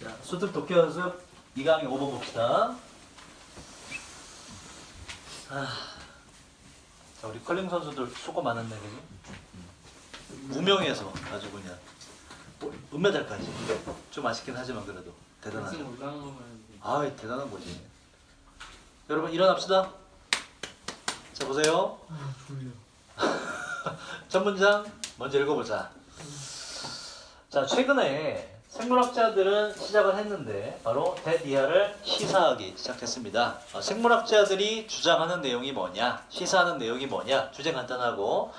자, 수특 독해 연습 2강의 5번 봅시다. 자, 우리 컬링 선수들 수고 많았네, 그지? 무명에서 아주 그냥 은메달까지. 좀 아쉽긴 하지만 그래도 대단하죠. 아, 대단한 거지. 여러분 일어납시다. 자, 보세요. 첫 문장 먼저 읽어보자. 자, 최근에 생물학자들은 시작을 했는데 바로 대디아를 시사하기 시작했습니다. 생물학자들이 주장하는 내용이 뭐냐, 시사하는 내용이 뭐냐, 주제 간단하고.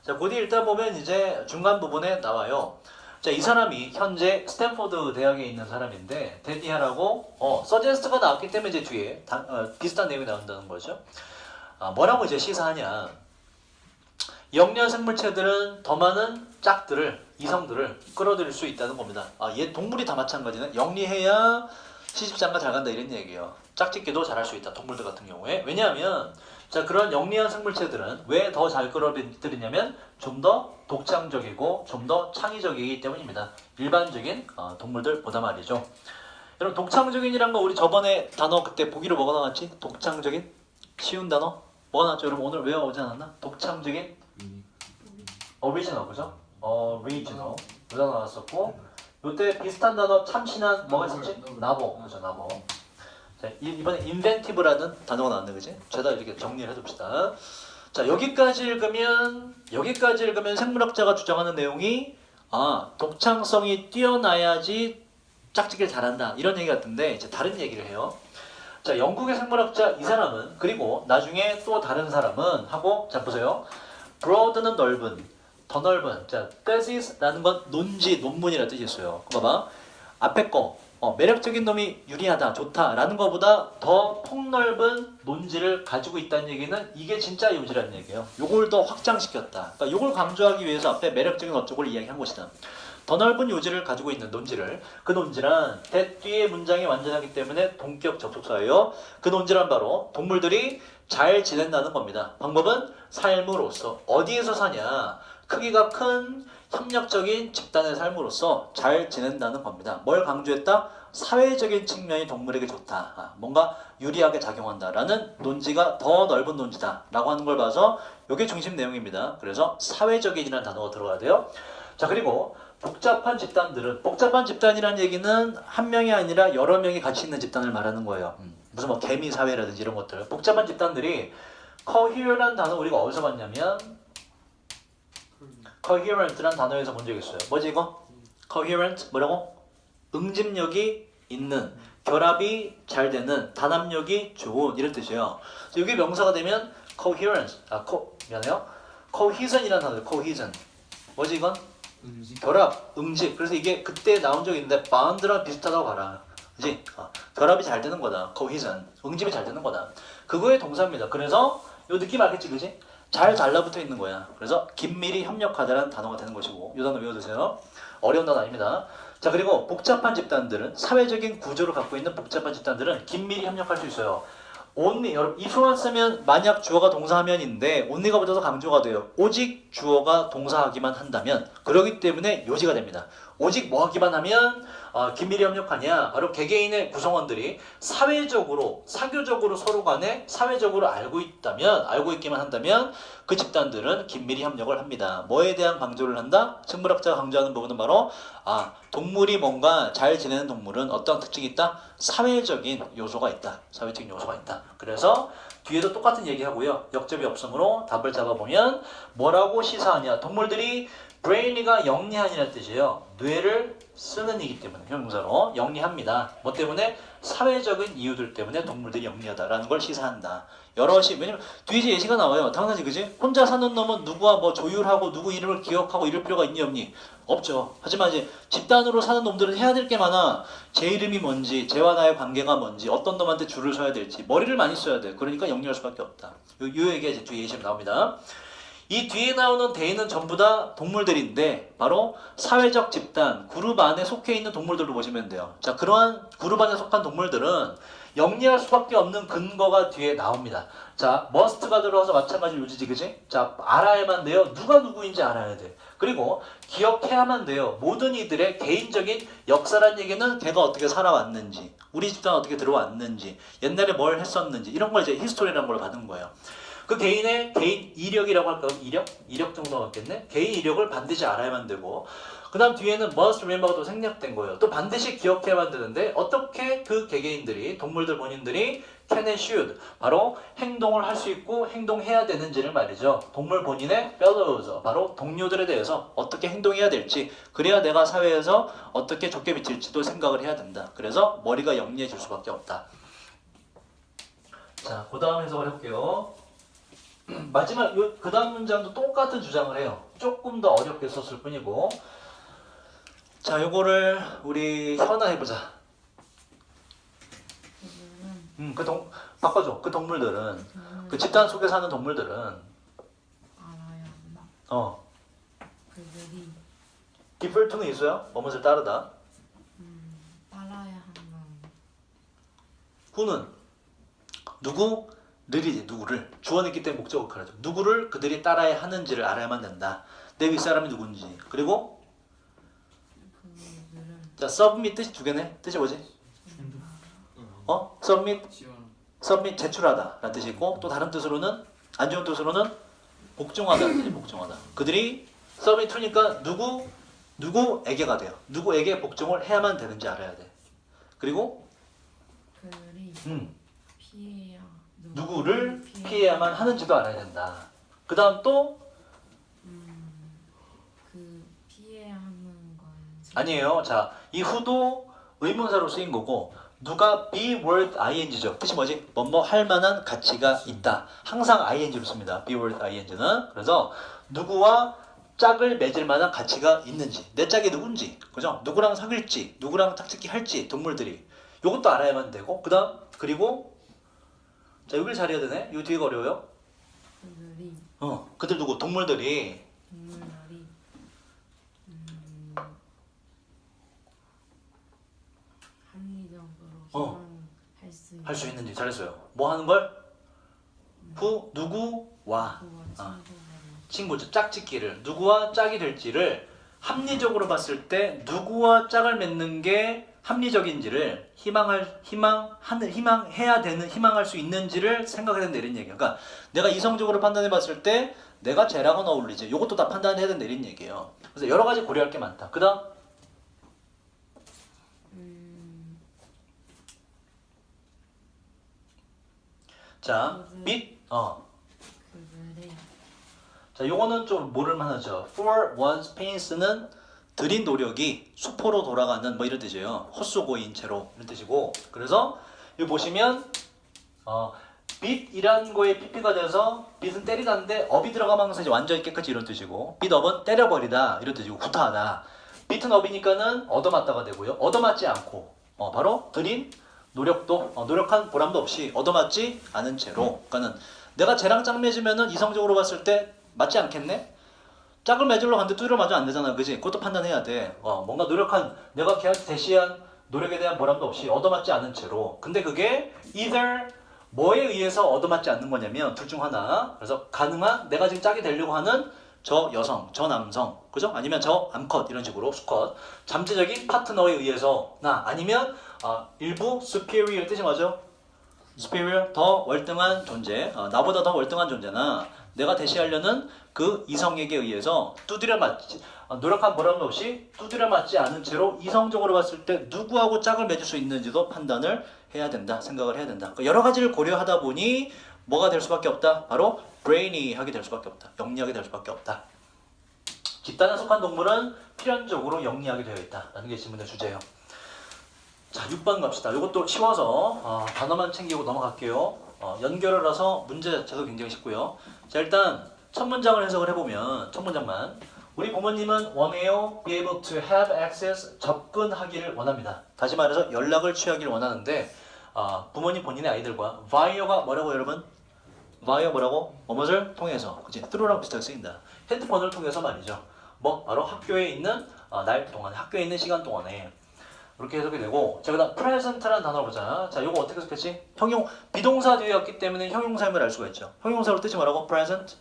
자, 곧이 일단 보면 이제 중간 부분에 나와요. 자, 이 사람이 현재 스탠포드 대학에 있는 사람인데 대디아라고 서제스트가 나왔기 때문에 이제 뒤에 비슷한 내용이 나온다는 거죠. 뭐라고 이제 시사하냐? 영리한 생물체들은 더 많은 짝들을, 이성들을 끌어들일 수 있다는 겁니다. 얘 동물이 다 마찬가지는 영리해야 시집장가 잘 간다 이런 얘기예요. 짝짓기도 잘할 수 있다, 동물들 같은 경우에. 왜냐하면 자, 그런 영리한 생물체들은 왜 더 잘 끌어들이냐면 좀 더 독창적이고 좀 더 창의적이기 때문입니다. 일반적인 동물들보다 말이죠. 여러분, 독창적인이란 거 우리 저번에 단어 그때 보기로 뭐가 나왔지? 독창적인? 쉬운 단어? 뭐가 나왔죠? 여러분 오늘 외워오지 않았나? 독창적인? original, 그죠? original 이거 나왔었고, 요때 비슷한 단어 참신한 뭐가 있었지? 나보, 그죠? 나보. 자, 이번에 inventive라는 단어가 나왔네, 그지? 죄다 이렇게 정리를 해둡시다. 자, 여기까지 읽으면 생물학자가 주장하는 내용이 독창성이 뛰어나야지 짝짓기를 잘한다 이런 얘기 같은데, 이제 다른 얘기를 해요. 자, 영국의 생물학자 이 사람은, 그리고 나중에 또 다른 사람은 하고, 자 보세요. broad는 넓은, 더 넓은. 자, thesis라는 건 논지, 논문이라는 뜻이 있어요. 봐봐. 앞에 거, 매력적인 놈이 유리하다, 좋다라는 것보다 더 폭넓은 논지를 가지고 있다는 얘기는 이게 진짜 요지라는 얘기예요. 요걸 더 확장시켰다. 그러니까 요걸 강조하기 위해서 앞에 매력적인 어쩌고를 이야기한 것이다. 더 넓은 요지를 가지고 있는 논지를, 그 논지란 that 뒤에 문장이 완전하기 때문에 동격 접속사예요. 그 논지란 바로 동물들이 잘 지낸다는 겁니다. 방법은 삶으로서. 어디에서 사냐? 크기가 큰 협력적인 집단의 삶으로서 잘 지낸다는 겁니다. 뭘 강조했다? 사회적인 측면이 동물에게 좋다. 뭔가 유리하게 작용한다라는 논지가 더 넓은 논지다 라고 하는 걸 봐서 이게 중심 내용입니다. 그래서 사회적인이라는 단어가 들어가야 돼요. 자, 그리고 복잡한 집단이라는 얘기는 한 명이 아니라 여러 명이 같이 있는 집단을 말하는 거예요. 무슨 뭐 개미 사회라든지 이런 것들. 복잡한 집단들이 cohere라는 단어 우리가 어디서 봤냐면 coherent라는 단어에서 본 적 있어요. 뭐지 이거? coherent 뭐라고? 응집력이 있는, 결합이 잘 되는, 단합력이 좋은 이런 뜻이에요. 이게 명사가 되면 coherence, 미안해요. cohesion이라는 단어예요. cohesion. 뭐지 이건? 결합, 응집. 그래서 이게 그때 나온 적이 있는데 bond랑 비슷하다고 봐라. 그지? 결합이 잘 되는 거다. cohesion. 응집이 잘 되는 거다. 그거의 동사입니다. 그래서 요 느낌 알겠지, 그지? 잘 달라붙어 있는 거야. 그래서 긴밀히 협력하다라는 단어가 되는 것이고, 이 단어 외워두세요. 어려운 단어 아닙니다. 자, 그리고 복잡한 집단들은, 사회적인 구조를 갖고 있는 복잡한 집단들은 긴밀히 협력할 수 있어요. only, 여러분 if만 쓰면 만약 주어가 동사하면인데 only가 붙어서 강조가 돼요. 오직 주어가 동사하기만 한다면, 그러기 때문에 요지가 됩니다. 오직 뭐 하기만 하면 긴밀히 협력하냐? 바로 개개인의 구성원들이 사회적으로, 사교적으로 서로 간에 사회적으로 알고 있기만 한다면 그 집단들은 긴밀히 협력을 합니다. 뭐에 대한 강조를 한다? 생물학자가 강조하는 부분은 바로 동물이 뭔가 잘 지내는 동물은 어떤 특징이 있다? 사회적인 요소가 있다. 사회적인 요소가 있다. 그래서 뒤에도 똑같은 얘기하고요. 역접이 없으므로 답을 잡아보면 뭐라고 시사하냐? 동물들이 brain이가 영리한이라는 뜻이에요. 뇌를 쓰는 이기 때문에 형용사로 영리합니다. 뭐 때문에? 사회적인 이유들 때문에 동물들이 영리하다라는 걸 시사한다. 여럿이, 왜냐면 뒤에 이제 예시가 나와요. 당연하지, 그지? 혼자 사는 놈은 누구와 뭐 조율하고 누구 이름을 기억하고 이럴 필요가 있니 없니? 없죠. 하지만 이제 집단으로 사는 놈들은 해야 될 게 많아. 제 이름이 뭔지, 쟤와 나의 관계가 뭔지, 어떤 놈한테 줄을 서야 될지, 머리를 많이 써야 돼. 그러니까 영리할 수밖에 없다. 요 얘기가 이제 뒤에 예시로 나옵니다. 이 뒤에 나오는 대인은 전부 다 동물들인데 바로 사회적 집단, 그룹 안에 속해 있는 동물들로 보시면 돼요. 자, 그러한 그룹 안에 속한 동물들은 영리할 수밖에 없는 근거가 뒤에 나옵니다. 자, must가 들어와서 마찬가지로 요지지, 그지? 자, 알아야만 돼요. 누가 누구인지 알아야 돼. 그리고 기억해야만 돼요. 모든 이들의 개인적인 역사란 얘기는 걔가 어떻게 살아왔는지, 우리 집단 어떻게 들어왔는지, 옛날에 뭘 했었는지 이런 걸 이제 히스토리라는 걸 받은 거예요. 그 개인의 개인 이력이라고 할까? 이력 정도가 맞겠네? 개인 이력을 반드시 알아야만 되고 그 다음 뒤에는 must remember가 또 생략된 거예요. 또 반드시 기억해야만 되는데 어떻게 그 개개인들이 동물들 본인들이 can and should 바로 행동을 할 수 있고 행동해야 되는지를 말이죠. 동물 본인의 fellows 바로 동료들에 대해서 어떻게 행동해야 될지 그래야 내가 사회에서 어떻게 좋게 비칠지도 생각을 해야 된다. 그래서 머리가 영리해질 수밖에 없다. 자, 그 다음 해석을 해볼게요. 마지막 그 다음 문장도 똑같은 주장을 해요. 조금 더 어렵게 썼을 뿐이고 자, 요거를 우리 현아 해보자. 바꿔줘. 그 동물들은 그 집단 속에 사는 동물들은 알아야 한다. 그들이 defer to는 있어요. 뭐뭇을 따르다. 따라야 하는. who는 누구들이지 누구를 주어는 있기 때문에 목적어 하죠. 누구를 그들이 따라야 하는지를 알아야만 된다. 내 윗사람이 누군지. 그리고 그들은 자, submit 뜻이 두 개네. 뜻이 뭐지? submit 제출하다 라는 뜻이 있고 또 다른 뜻으로는 안 좋은 뜻으로는 복종하다는 뜻이 복종하다. 그들이 submit to니까 누구에게가 돼요. 누구에게 복종을 해야만 되는지 알아야 돼. 그리고 그들이 피해야 누구를 피해야만 하는지도 알아야 된다. 그 다음 또 그 피해야 하는 건 아니에요. 자, 이 who도 의문사로 쓰인 거고 누가 be worth ing죠. 뜻이 뭐지? 뭐뭐 할 만한 가치가 있다. 항상 ing로 씁니다. be worth ing는. 그래서 누구와 짝을 맺을 만한 가치가 있는지, 내 짝이 누군지, 그죠? 누구랑 사귈지, 누구랑 짝짓기 할지, 동물들이 요것도 알아야만 되고 그다음 그리고 자, 여기를 잘해야 되네. 요 뒤가 어려워요. 그들이 그들 누구? 동물들이 합리적으로 할 수 있는지 잘했어요. 뭐 하는 걸? 누구와 친구죠. 짝짓기를 누구와 짝이 될지를 합리적으로 봤을 때 누구와 짝을 맺는 게 합리적인지를 희망할 수 있는지를 생각해야 된다 이런 얘기예요. 그러니까 내가 이성적으로 판단해 봤을 때 내가 쟤랑은 어울리지. 이것도 다 판단해야 된다 이런 얘기예요. 그래서 여러 가지 고려할 게 많다. 그다음 자, 그들의 자, 요거는 좀 모를만 하죠. For one's pains는 들인 노력이 수포로 돌아가는 뭐 이런 뜻이에요. 헛수고인 채로 이런 뜻이고 그래서 여기 보시면 빛이란 거에 PP가 돼서 빛은 때리다인데 업이 들어가면 항상 이제 완전히 깨끗이 이런 뜻이고 빛업은 때려버리다 이런 뜻이고 구타하다. 빛은 업이니까는 얻어맞다가 되고요. 얻어맞지 않고 바로 들인 노력도 노력한 보람도 없이 얻어맞지 않은 채로 그러니까는 내가 쟤랑 짝 맺으면은 이성적으로 봤을 때 맞지 않겠네? 짝을 맺으러 갔는데 두드려 맞으면 안 되잖아. 그지? 그것도 판단해야 돼. 뭔가 내가 걔한테 대시한 노력에 대한 보람도 없이 얻어맞지 않은 채로. 근데 그게 either 뭐에 의해서 얻어맞지 않는 거냐면 둘 중 하나. 그래서 가능한 내가 지금 짝이 되려고 하는 저 여성, 저 남성, 그죠? 아니면 저 암컷 이런 식으로 수컷 잠재적인 파트너에 의해서나 아니면 일부 superior 뜻이 뭐죠? superior 더 월등한 존재, 나보다 더 월등한 존재나 내가 대시하려는 그 이성에게 의해서 노력한 보람도 없이 두드려 맞지 않은 채로 이성적으로 봤을 때 누구하고 짝을 맺을 수 있는지도 판단을 해야 된다, 생각을 해야 된다. 여러 가지를 고려하다 보니 뭐가 될 수밖에 없다? 바로 brainy-하게 될 수밖에 없다. 영리하게 될 수밖에 없다. 집단에 속한 동물은 필연적으로 영리하게 되어 있다라는 게 질문의 주제예요. 자, 6번 갑시다. 이것도 쉬워서 단어만 챙기고 넘어갈게요. 연결을 해서 문제 자체도 굉장히 쉽고요. 자, 일단 첫 문장을 해석을 해보면 첫 문장만 우리 부모님은 원해요 be able to have access 접근하기를 원합니다. 다시 말해서 연락을 취하기를 원하는데 부모님 본인의 아이들과 via가 뭐라고 여러분? via 뭐라고? 뭐뭇을 통해서 그치? through랑 비슷하게 쓰인다. 핸드폰을 통해서 말이죠. 바로 학교에 있는 날 동안 학교에 있는 시간 동안에 이렇게 해석이 되고 자, 그다음 present라는 단어를 보자. 자, 요거 어떻게 해석했지? 비동사 뒤에 왔기 때문에 형용사임을 알 수가 있죠. 형용사로 뜻이 뭐라고? present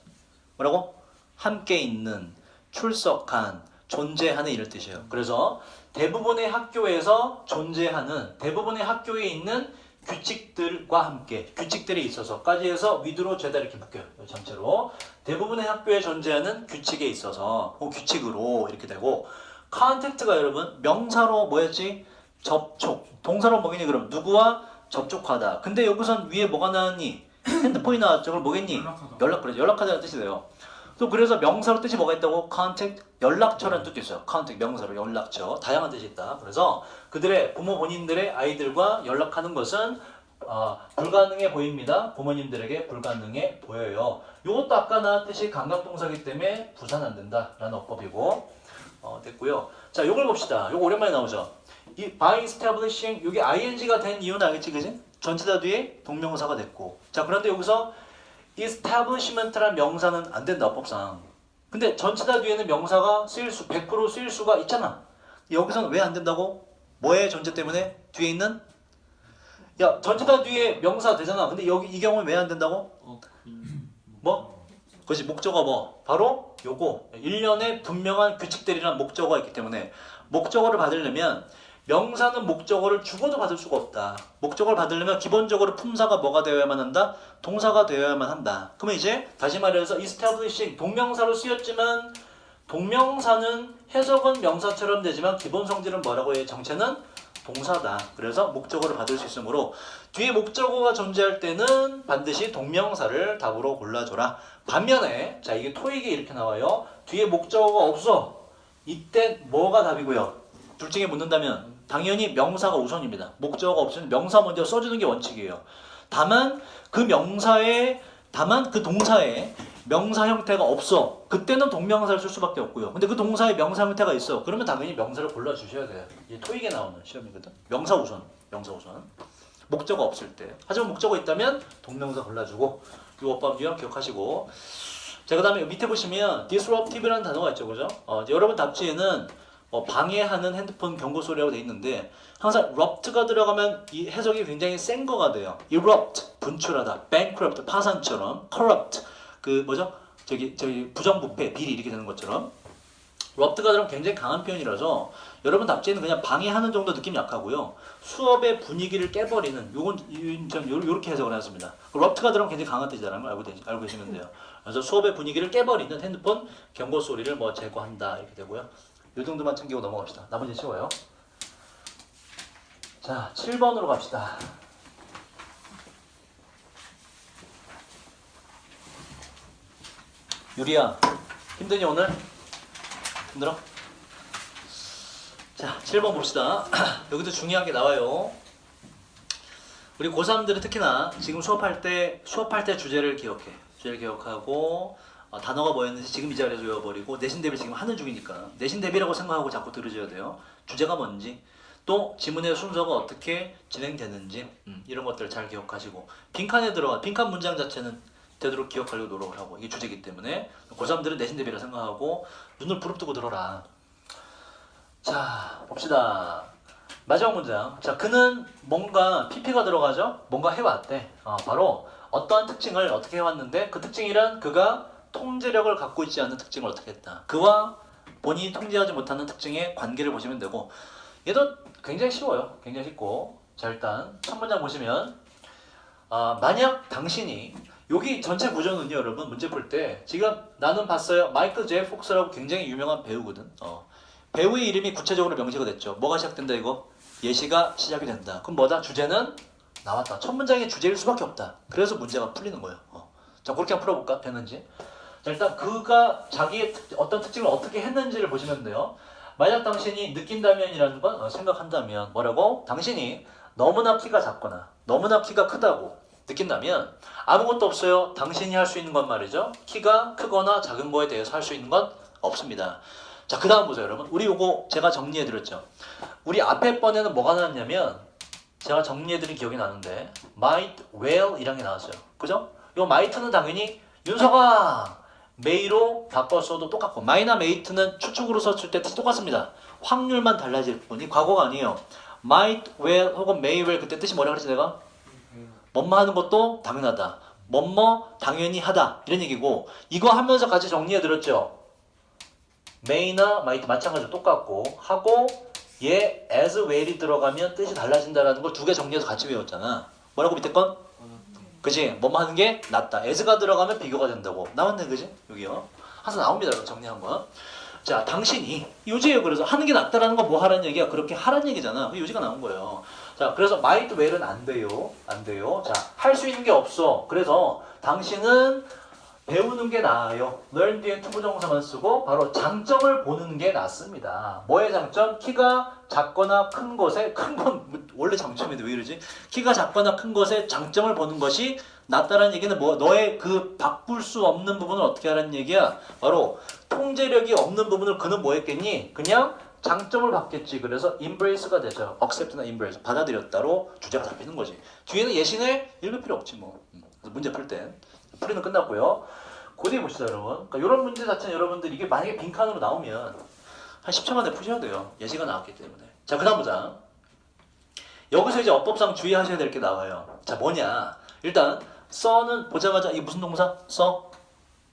뭐라고? 함께 있는 출석한, 존재하는 이런 뜻이에요. 그래서 대부분의 학교에서 존재하는, 대부분의 학교에 있는 규칙들과 함께, 규칙들이 있어서까지 해서 위드로 죄다 이렇게 묶여요. 전체로 대부분의 학교에 존재하는 규칙에 있어서 규칙으로 이렇게 되고, contact가 여러분 명사로 뭐였지? 접촉. 동사로 뭐겠니? 그럼 누구와 접촉하다. 근데 여기선 위에 뭐가 나왔니? 핸드폰이 나왔죠. 그럼 뭐겠니? 그래. 연락하다는 뜻이 돼요. 또 그래서 명사로 뜻이 뭐가 있다고? contact, 연락처라는 뜻도 있어요. contact, 명사로 연락처. 다양한 뜻이 있다. 그래서 그들의 부모 본인들의 아이들과 연락하는 것은 불가능해 보입니다. 부모님들에게 불가능해 보여요. 이것도 아까 나왔듯이 감각동사이기 때문에 부산 안 된다라는 어법이고, 됐고요. 자, 요걸 봅시다. 요거 오랜만에 나오죠. 이 by establishing, 이게 ing가 된 이유는 알겠지, 그지? 전치사 뒤에 동명사가 됐고. 자, 그런데 여기서 establishment란 명사는 안 된다, 어법상. 근데 전치사 뒤에는 명사가 100% 쓰일 수가 있잖아. 여기서는 왜 안 된다고? 뭐의 존재 때문에? 뒤에 있는? 야, 전치사 뒤에 명사 되잖아. 근데 여기 이 경우는 왜 안 된다고? 뭐? 그것이 목적어 뭐? 바로 요거. 일련의 분명한 규칙들이란 목적어가 있기 때문에 목적어를 받으려면 명사는 목적어를 죽어도 받을 수가 없다. 목적어를 받으려면 기본적으로 품사가 뭐가 되어야만 한다? 동사가 되어야만 한다. 그러면 이제 다시 말해서 establishing, 동명사로 쓰였지만 동명사는 해석은 명사처럼 되지만 기본 성질은 뭐라고 해? 정체는 동사다. 그래서 목적어를 받을 수 있으므로 뒤에 목적어가 존재할 때는 반드시 동명사를 답으로 골라줘라. 반면에 자, 이게 토익에 이렇게 나와요. 뒤에 목적어가 없어. 이때 뭐가 답이고요? 둘 중에 묻는다면 당연히 명사가 우선입니다. 목적어가 없으면 명사 먼저 써주는 게 원칙이에요. 다만 그 동사에 명사 형태가 없어. 그때는 동명사를 쓸 수밖에 없고요. 근데 그 동사에 명사 형태가 있어. 그러면 당연히 명사를 골라주셔야 돼요. 이게 토익에 나오는 시험이거든. 명사 우선. 목적어 없을 때. 하지만 목적어 있다면 동명사 골라주고, 이 어법 유형 기억하시고. 자, 그 다음에 밑에 보시면 disruptive라는 단어가 있죠. 그죠? 여러분 답지에는 방해하는 핸드폰 경고 소리라고 돼 있는데 항상 rupt가 들어가면 이 해석이 굉장히 센 거가 돼요. erupt, 분출하다, bankrupt, 파산처럼, corrupt, 그 뭐죠? 저기 부정부패, 비리 이렇게 되는 것처럼 rupt가 들어가면 굉장히 강한 표현이라서 여러분 답지에는 그냥 방해하는 정도 느낌 약하고요. 수업의 분위기를 깨버리는 요렇게 해석을 해놨습니다. rupt가 들어가면 굉장히 강한 뜻이라는 걸 알고 계시면 돼요. 그래서 수업의 분위기를 깨버리는 핸드폰 경고 소리를 뭐 제거한다 이렇게 되고요. 이 정도만 챙기고 넘어갑시다. 나머지 쉬워요. 자, 7번으로 갑시다. 유리야, 힘드니 오늘? 힘들어? 자, 7번 봅시다. 여기도 중요한 게 나와요. 우리 고3들은 특히나 지금 수업할 때 주제를 기억해. 주제를 기억하고 단어가 뭐였는지 지금 이 자리에서 외워버리고 내신 대비를 지금 하는 중이니까 내신 대비라고 생각하고 자꾸 들으셔야 돼요. 주제가 뭔지, 또 지문의 순서가 어떻게 진행되는지 이런 것들을 잘 기억하시고 빈칸 문장 자체는 되도록 기억하려고 노력을 하고, 이게 주제이기 때문에 고3들은 내신 대비라 생각하고 눈을 부릅뜨고 들어라. 자, 봅시다. 마지막 문장. 자, 그는 뭔가 PP가 들어가죠? 뭔가 해왔대. 바로 어떠한 특징을 어떻게 해왔는데 그 특징이란 그가 통제력을 갖고 있지 않는 특징을 어떻게 했다. 그와 본인이 통제하지 못하는 특징의 관계를 보시면 되고, 얘도 굉장히 쉬워요. 굉장히 쉽고. 자, 일단 첫 문장 보시면 만약 당신이, 여기 전체 구조는요 여러분 문제 풀 때 지금 나는 봤어요. 마이클 제이 폭스라고 굉장히 유명한 배우거든. 배우의 이름이 구체적으로 명시가 됐죠. 뭐가 시작된다 이거? 예시가 시작이 된다. 그럼 뭐다? 주제는 나왔다. 첫 문장의 주제일 수밖에 없다. 그래서 문제가 풀리는 거예요. 자, 그렇게 한번 풀어볼까? 되는지. 자, 일단 그가 자기의 어떤 특징을 어떻게 했는지를 보시면 돼요. 만약 당신이 느낀다면이라는 건 생각한다면 뭐라고? 당신이 너무나 키가 작거나 너무나 키가 크다고 느낀다면 아무것도 없어요. 당신이 할 수 있는 건 말이죠. 키가 크거나 작은 거에 대해서 할 수 있는 건 없습니다. 자, 그 다음 보세요 여러분. 우리 요거 제가 정리해드렸죠. 우리 앞에 번에는 뭐가 나왔냐면 제가 정리해드린 기억이 나는데 might well 이란 게 나왔어요. 그죠? 요 might는 당연히 윤서가 may로 바꿨어도 똑같고 might나 may는 추측으로 썼을 때 뜻이 똑같습니다. 확률만 달라질 뿐이 과거가 아니에요. might well 혹은 may well 그때 뜻이 뭐라 그랬지 내가? 뭐뭐 하는 것도 당연하다. 뭐뭐 당연히 하다 이런 얘기고, 이거 하면서 같이 정리해드렸죠. may나 might 마찬가지로 똑같고 하고 얘 as well이 들어가면 뜻이 달라진다라는 걸 두 개 정리해서 같이 외웠잖아. 뭐라고 밑에 건? 그지? 뭐뭐 하는 게 낫다. as가 들어가면 비교가 된다고. 나왔네, 그지? 여기요. 항상 나옵니다. 여러분 정리한 거. 자, 당신이 요지예요. 그래서 하는 게 낫다라는 건 뭐 하라는 얘기야? 그렇게 하라는 얘기잖아. 그 요지가 나온 거예요. 자, 그래서 might well은 안 돼요. 안 돼요. 자, 할 수 있는 게 없어. 그래서 당신은 배우는 게 나아요. learn 뒤에 투부정사만 쓰고 바로 장점을 보는 게 낫습니다. 뭐의 장점? 키가 작거나 큰 것에 큰 건 원래 장점인데 왜 이러지? 키가 작거나 큰 것에 장점을 보는 것이 낫다라는 얘기는 뭐 너의 그 바꿀 수 없는 부분을 어떻게 하라는 얘기야? 바로 통제력이 없는 부분을 그는 뭐 했겠니? 그냥 장점을 받겠지. 그래서 embrace가 되죠. accept나 embrace 받아들였다로 주제가 잡히는 거지. 뒤에는 예시를 읽을 필요 없지 뭐. 그래서 문제 풀 때. 풀이는 끝났고요. 고대해 보시죠, 여러분. 그러니까 이런 문제 자체는 여러분들 이게 만약에 빈칸으로 나오면 한 10초 만에 푸셔야 돼요. 예시가 나왔기 때문에. 자, 그다음 보자. 여기서 이제 어법상 주의하셔야 될 게 나와요. 자, 뭐냐? 일단 써는 보자마자 이게 무슨 동사? 써?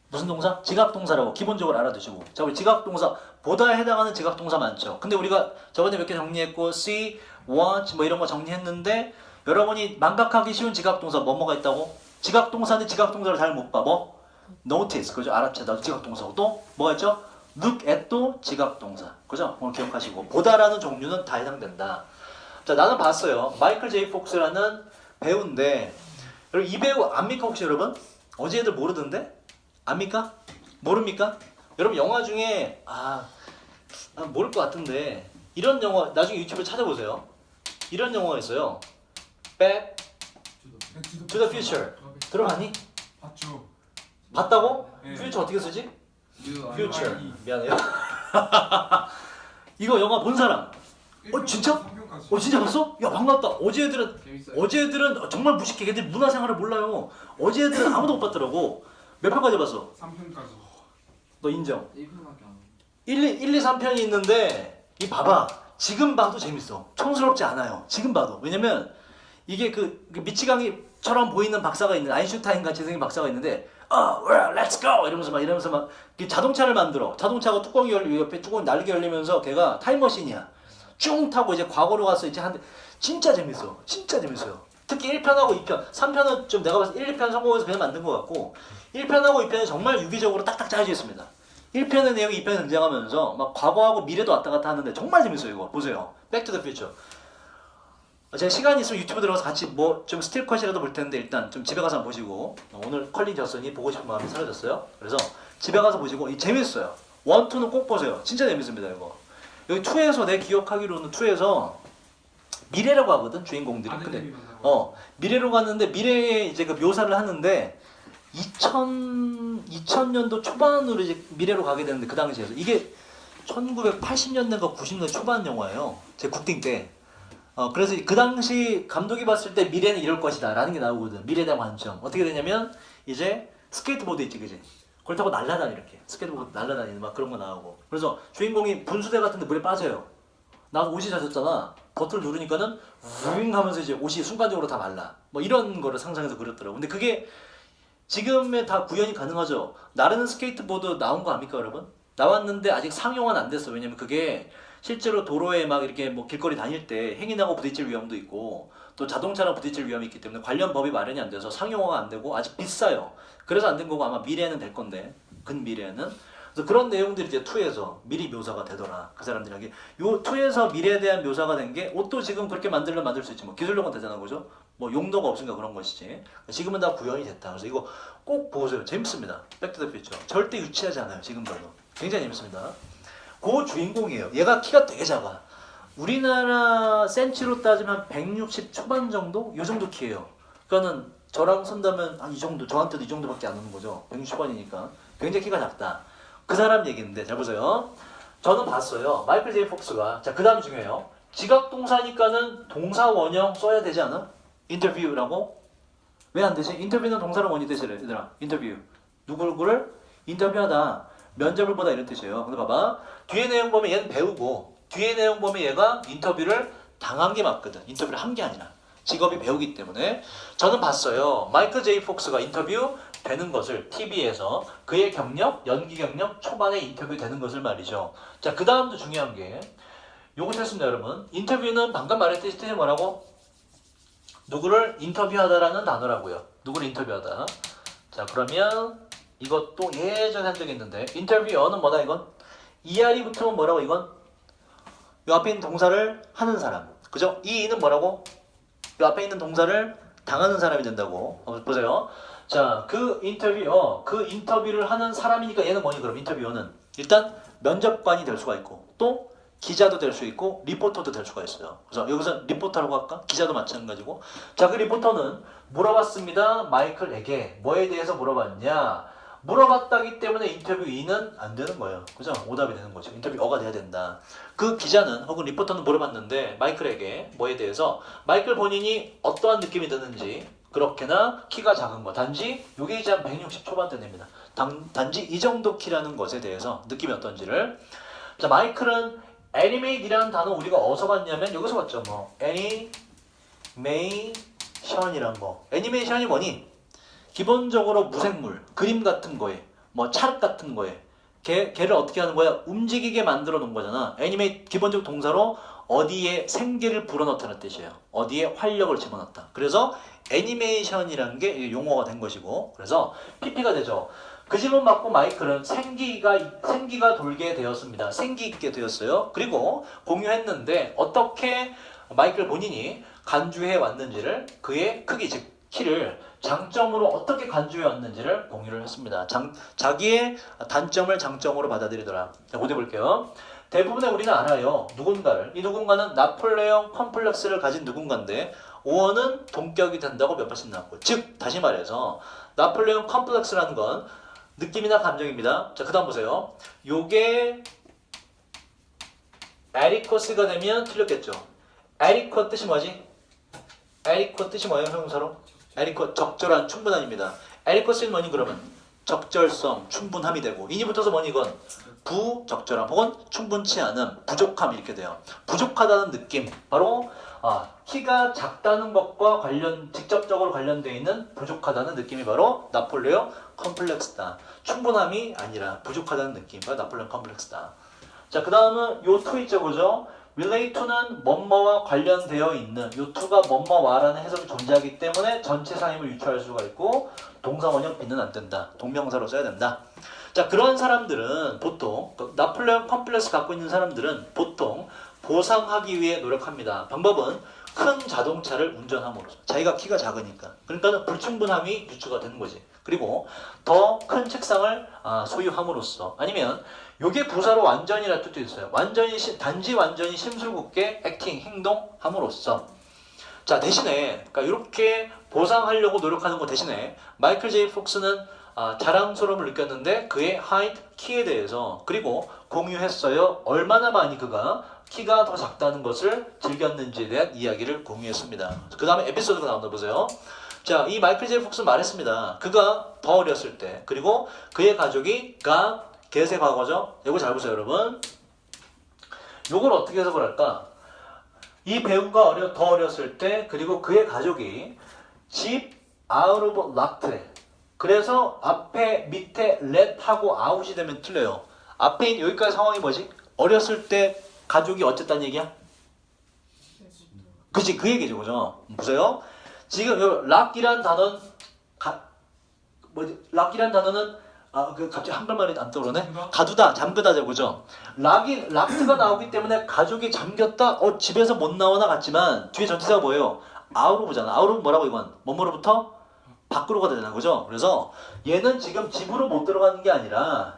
무슨 동사? 지각동사라고 기본적으로 알아두시고. 자, 우리 지각동사 보다에 해당하는 지각동사 많죠. 근데 우리가 저번에 몇 개 정리했고 see, watch 뭐 이런 거 정리했는데 여러분이 망각하기 쉬운 지각동사 뭐뭐가 있다고? 지각동사는 지각동사를 잘 못 봐. 뭐? notice, 그죠? 알아채다. 지각동사고 또 뭐가 있죠? look at도 지각동사. 그죠? 오늘 기억하시고. 보다라는 종류는 다 해당된다. 자, 나는 봤어요. 마이클 제이 폭스라는 배우인데 여러분 이 배우 압니까 혹시 여러분? 어제 애들 모르던데? 압니까? 모릅니까? 여러분 영화 중에 모를 것 같은데 이런 영화 나중에 유튜브에 찾아보세요. 이런 영화가 있어요. Back to the Future. 들어봤니? 봤죠. 봤다고? 네. Future 어떻게 쓰지? Future. I. 미안해요. 이거 영화 본 사람? 진짜? 진짜 봤어? 야 반갑다. 어제 애들은 정말 무식해. 걔들 문화생활을 몰라요. 어제 애들은 아무도 못 봤더라고. 몇 편까지 봤어? 3편까지. 너 인정? 1편밖에 안 1, 2, 3편이 있는데 이 봐봐. 지금 봐도 재밌어. 촌스럽지 않아요. 지금 봐도. 왜냐면 이게 그 미치광이처럼 보이는 박사가 있는 아인슈타인 같이 생긴 박사가 있는데 well, let's go 이러면서 막 자동차를 만들어. 자동차가 뚜껑이 옆에 뚜껑이 날개 열리면서 걔가 타임머신이야. 쭉 타고 이제 과거로 가서 이제 진짜 재밌어. 진짜 재밌어요. 특히 1편하고 2편, 3편은 좀 내가 봤을 때 1, 2편 성공해서 그냥 만든 것 같고 1편하고 2편은 정말 유기적으로 딱딱 짜여져 있습니다. 1편의 내용이 2편에 등장하면서 막 과거하고 미래도 왔다 갔다 하는데 정말 재밌어요. 이거 보세요. Back to the Future. 제가 시간이 있으면 유튜브 들어가서 같이 뭐 좀 스틸컷이라도 볼 텐데 일단 좀 집에 가서 한번 보시고 오늘 컬린 졌으니 보고 싶은 마음이 사라졌어요. 그래서 집에 가서 보시고 재밌어요. 1, 2는 꼭 보세요. 진짜 재밌습니다. 이거. 여기 2에서 내 기억하기로는 2에서 미래라고 하거든 주인공들이. 근데 미래로 갔는데 미래에 이제 그 묘사를 하는데 2000년도 초반으로 이제 미래로 가게 되는데 그 당시에서 이게 1980년대인가 90년대 초반 영화예요. 제 국딩 때. 그래서 그 당시 감독이 봤을 때 미래는 이럴 것이다 라는 게 나오거든. 미래에 대한 관점. 어떻게 되냐면 이제 스케이트보드 있지 그지? 그걸 타고 날라다니 이렇게. 스케이트보드 날라다니는 막 그런 거 나오고. 그래서 주인공이 분수대 같은데 물에 빠져요. 나도 옷이 젖었잖아. 버튼을 누르니까는 윙 하면서 이제 옷이 순간적으로 다 말라. 뭐 이런 거를 상상해서 그렸더라고. 근데 그게 지금에 다 구현이 가능하죠. 나르는 스케이트보드 나온 거 압니까 여러분? 나왔는데 아직 상용화는 안 됐어. 왜냐면 그게 실제로 도로에 막 이렇게 뭐 길거리 다닐 때 행인하고 부딪힐 위험도 있고 또 자동차랑 부딪힐 위험이 있기 때문에 관련 법이 마련이 안 돼서 상용화가 안 되고 아직 비싸요. 그래서 안 된 거고 아마 미래에는 될 건데 근미래에는. 그래서 그런 내용들이 이제 2에서 미리 묘사가 되더라. 그 사람들에게 요 2에서 미래에 대한 묘사가 된 게 옷도 지금 그렇게 만들면 만들 수 있지 뭐 기술력은 되잖아 그죠? 뭐 용도가 없으니까 그런 것이지. 지금은 다 구현이 됐다. 그래서 이거 꼭 보세요. 재밌습니다. 백투더퓨처 절대 유치하지 않아요. 지금 봐도 굉장히 재밌습니다. 그 주인공이에요. 얘가 키가 되게 작아. 우리나라 센치로 따지면 160 초반 정도? 요 정도 키예요. 그러니까는 저랑 선다면 한 이 정도, 저한테도 이 정도밖에 안 오는 거죠. 160 초반이니까 굉장히 키가 작다. 그 사람 얘기인데 잘 보세요. 저는 봤어요. 마이클 제이 폭스가. 자, 그 다음 중요해요. 지각동사니까는 동사 원형 써야 되지 않아? 인터뷰라고? 왜 안 되지? 인터뷰는 동사랑 원이 되시래 얘들아. 인터뷰. 누구를 인터뷰하다. 면접을 보다 이런 뜻이에요. 근데 봐봐. 뒤에 내용 보면 얘는 배우고 뒤에 내용 보면 얘가 인터뷰를 당한 게 맞거든. 인터뷰를 한 게 아니라. 직업이 배우기 때문에 저는 봤어요. 마이클 제이 폭스가 인터뷰 되는 것을 TV에서 그의 경력, 연기 경력 초반에 인터뷰 되는 것을 말이죠. 자, 그 다음도 중요한 게 요거 됐습니다, 여러분. 인터뷰는 방금 말했듯이 뜻이 뭐라고? 누구를 인터뷰하다라는 단어라고요. 누구를 인터뷰하다. 자, 그러면 이것도 예전에 한 적이 있는데 인터뷰어는 뭐다 이건? ER이 붙으면 뭐라고 이건? 요 앞에 있는 동사를 하는 사람. 그죠? 이 이는 뭐라고? 요 앞에 있는 동사를 당하는 사람이 된다고. 보세요. 자, 그 인터뷰를 하는 사람이니까 얘는 뭐니 그럼 인터뷰어는? 일단 면접관이 될 수가 있고 또 기자도 될 수 있고 리포터도 될 수가 있어요. 그래서 여기서 리포터라고 할까? 기자도 마찬가지고. 자, 그 리포터는 물어봤습니다. 마이클에게 뭐에 대해서 물어봤냐? 물어봤다기 때문에 인터뷰인은 안 되는 거예요. 그죠? 오답이 되는 거죠. 인터뷰어가 돼야 된다. 그 기자는 혹은 리포터는 물어봤는데 마이클에게 뭐에 대해서 마이클 본인이 어떠한 느낌이 드는지 그렇게나 키가 작은 거 단지 요게 이제 한 160 초반대 됩니다. 단지 이 정도 키라는 것에 대해서 느낌이 어떤지를. 자, 마이클은 애니메이트이라는 단어 우리가 어디서 봤냐면 여기서 봤죠. 뭐 애니메이션이란 거. 애니메이션이 뭐니? 기본적으로 무생물, 그림 같은 거에, 뭐 찰 같은 거에 걔를 어떻게 하는 거야? 움직이게 만들어 놓은 거잖아. 애니메이트 기본적 동사로 어디에 생기를 불어넣다는 뜻이에요. 어디에 활력을 집어넣다. 그래서 애니메이션이라는 게 용어가 된 것이고, 그래서 PP가 되죠. 그 질문 받고 마이클은 생기가 돌게 되었습니다. 생기 있게 되었어요. 그리고 공유했는데 어떻게 마이클 본인이 간주해 왔는지를 그의 크기 즉 키를 장점으로 어떻게 간주해 왔는지를 공유를 했습니다. 자기의 단점을 장점으로 받아들이더라. 자, 보대 볼게요. 대부분의 우리는 알아요. 누군가를. 이 누군가는 나폴레옹 컴플렉스를 가진 누군가인데 5어는 동격이 된다고 몇 번씩 나왔고, 즉 다시 말해서 나폴레옹 컴플렉스라는 건 느낌이나 감정입니다. 자, 그 다음 보세요. 요게 에리코스가 되면 틀렸겠죠. 에리코 뜻이 뭐지? 에리코 뜻이 뭐예요? 형용사로? 에리코 적절한, 충분한입니다. 에리코스는 뭐니 그러면? 적절성, 충분함이 되고 인이 붙어서 뭐니 이건? 부적절함 혹은 충분치 않음, 부족함 이렇게 돼요. 부족하다는 느낌, 바로 키가 작다는 것과 직접적으로 관련되어 있는 부족하다는 느낌이 바로 나폴레옹 컴플렉스다. 충분함이 아니라 부족하다는 느낌, 바로 나폴레옹 컴플렉스다. 자, 그 다음은 요 to 있죠, 그죠? relate to는 뭐뭐와 관련되어 있는, 요 to가 뭐뭐와라는 해석이 존재하기 때문에 전체 상임을 유추할 수가 있고 동사 원형 B는 안 된다. 동명사로 써야 된다. 자, 그런 사람들은 보통 나폴레옹 컴플렉스 갖고 있는 사람들은 보통 보상하기 위해 노력합니다. 방법은 큰 자동차를 운전함으로써. 자기가 키가 작으니까. 그러니까 불충분함이 유추가 되는 거지. 그리고 더 큰 책상을 소유함으로써. 아니면 요게 부사로 완전이라 뜻도 있어요. 단지 완전히 심술궂게 액팅, 행동함으로써. 자, 대신에 그러니까 이렇게 보상하려고 노력하는 것 대신에 마이클 제이 폭스는 자랑스러움을 느꼈는데 그의 하이트, 키에 대해서 그리고 공유했어요. 얼마나 많이 그가 키가 더 작다는 것을 즐겼는지에 대한 이야기를 공유했습니다. 그 다음에 에피소드가 나온다 보세요. 자, 이 마이클 제이 폭스 말했습니다. 그가 더 어렸을 때 그리고 그의 가족이 get의 과거죠. 이거 잘 보세요, 여러분. 요걸 어떻게 해석을 할까? 이 배우가 더 어렸을 때 그리고 그의 가족이 집 out of locked. 그래서 앞에 밑에 let 하고 out이 되면 틀려요. 앞에 있는 여기까지 상황이 뭐지? 어렸을 때 가족이 어쨌다는 얘기야? 그치, 그 얘기죠, 그죠? 보세요. 지금 요 lock이란 단어는 lock이란 단어는 갑자기 한글말이 안 떠오르네? 가두다, 잠그다죠, 그죠? 락트가 나오기 때문에 가족이 잠겼다? 집에서 못 나오나 같지만 뒤에 전치사가 뭐예요? outof잖아. out of 뭐라고 이건? 뭐뭐로부터? 밖으로가 되잖아, 그죠? 그래서 얘는 지금 집으로 못 들어가는 게 아니라